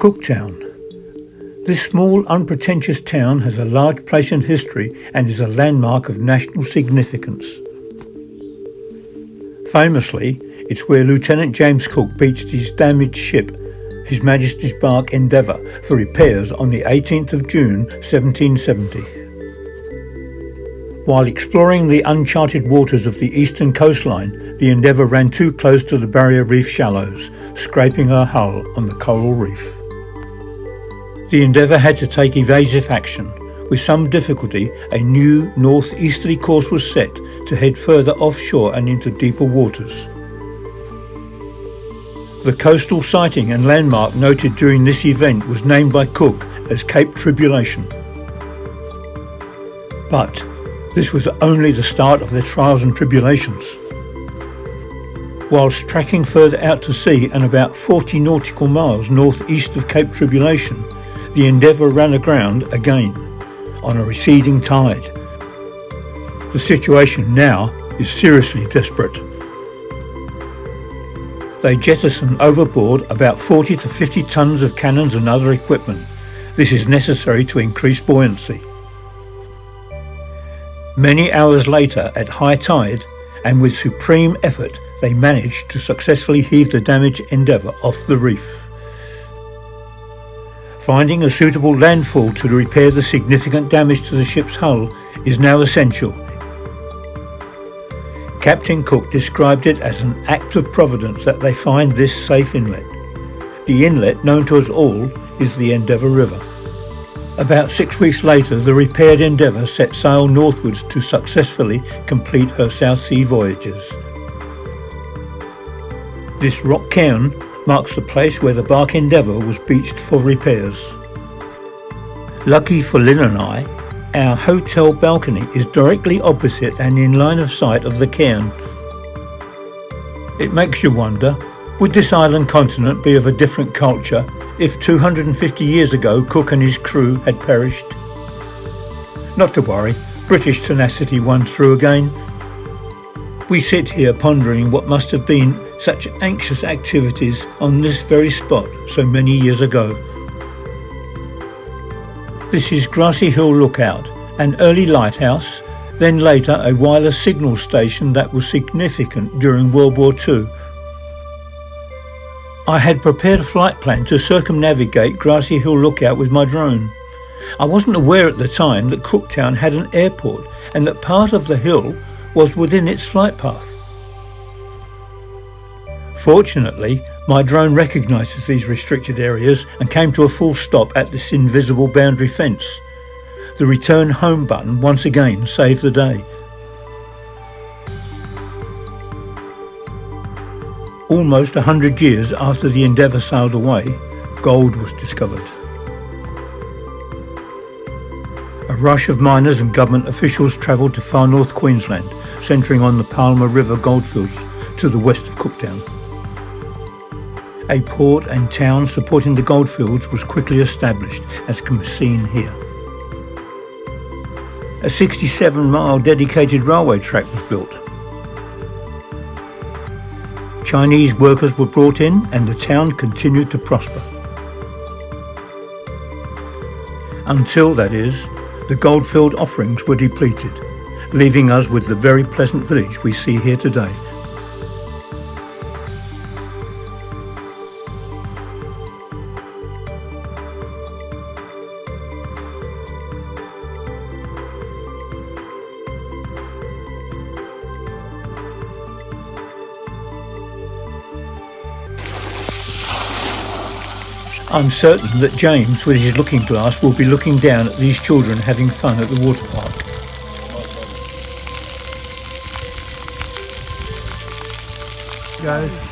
COOKTOWN. This small, unpretentious town has a large place in history and is a landmark of national significance. Famously, it's where Lieutenant James Cook beached his damaged ship, His Majesty's bark Endeavour, for repairs on the 18th of June 1770. While exploring the uncharted waters of the eastern coastline, the Endeavour ran too close to the Barrier Reef shallows, scraping her hull on the coral reef. The Endeavour had to take evasive action. With some difficulty, a new northeasterly course was set to head further offshore and into deeper waters. The coastal sighting and landmark noted during this event was named by Cook as Cape Tribulation. But this was only the start of their trials and tribulations. Whilst tracking further out to sea and about 40 nautical miles northeast of Cape Tribulation, the Endeavour ran aground again, on a receding tide. The situation now is seriously desperate. They jettison overboard about 40 to 50 tons of cannons and other equipment. This is necessary to increase buoyancy. Many hours later, at high tide, and with supreme effort, they managed to successfully heave the damaged Endeavour off the reef. Finding a suitable landfall to repair the significant damage to the ship's hull is now essential. Captain Cook described it as an act of providence that they find this safe inlet. The inlet, known to us all, is the Endeavour River. About 6 weeks later, the repaired Endeavour set sail northwards to successfully complete her South Sea voyages. This rock cairn marks the place where the bark Endeavour was beached for repairs. Lucky for Lynn and I, our hotel balcony is directly opposite and in line of sight of the cairn. It makes you wonder, would this island continent be of a different culture if 250 years ago Cook and his crew had perished? Not to worry, British tenacity won through again. We sit here pondering what must have been such anxious activities on this very spot so many years ago. This is Grassy Hill Lookout, an early lighthouse, then later a wireless signal station that was significant during World War II. I had prepared a flight plan to circumnavigate Grassy Hill Lookout with my drone. I wasn't aware at the time that COOKTOWN had an airport and that part of the hill was within its flight path. Fortunately, my drone recognises these restricted areas and came to a full stop at this invisible boundary fence. The return home button once again saved the day. Almost 100 years after the Endeavour sailed away, gold was discovered. A rush of miners and government officials travelled to far north Queensland, centring on the Palmer River goldfields to the west of Cooktown. A port and town supporting the goldfields was quickly established, as can be seen here. A 67-mile dedicated railway track was built. Chinese workers were brought in and the town continued to prosper. Until, that is, the goldfield offerings were depleted, leaving us with the very pleasant village we see here today. I'm certain that James, with his looking glass, will be looking down at these children having fun at the water park. Guys.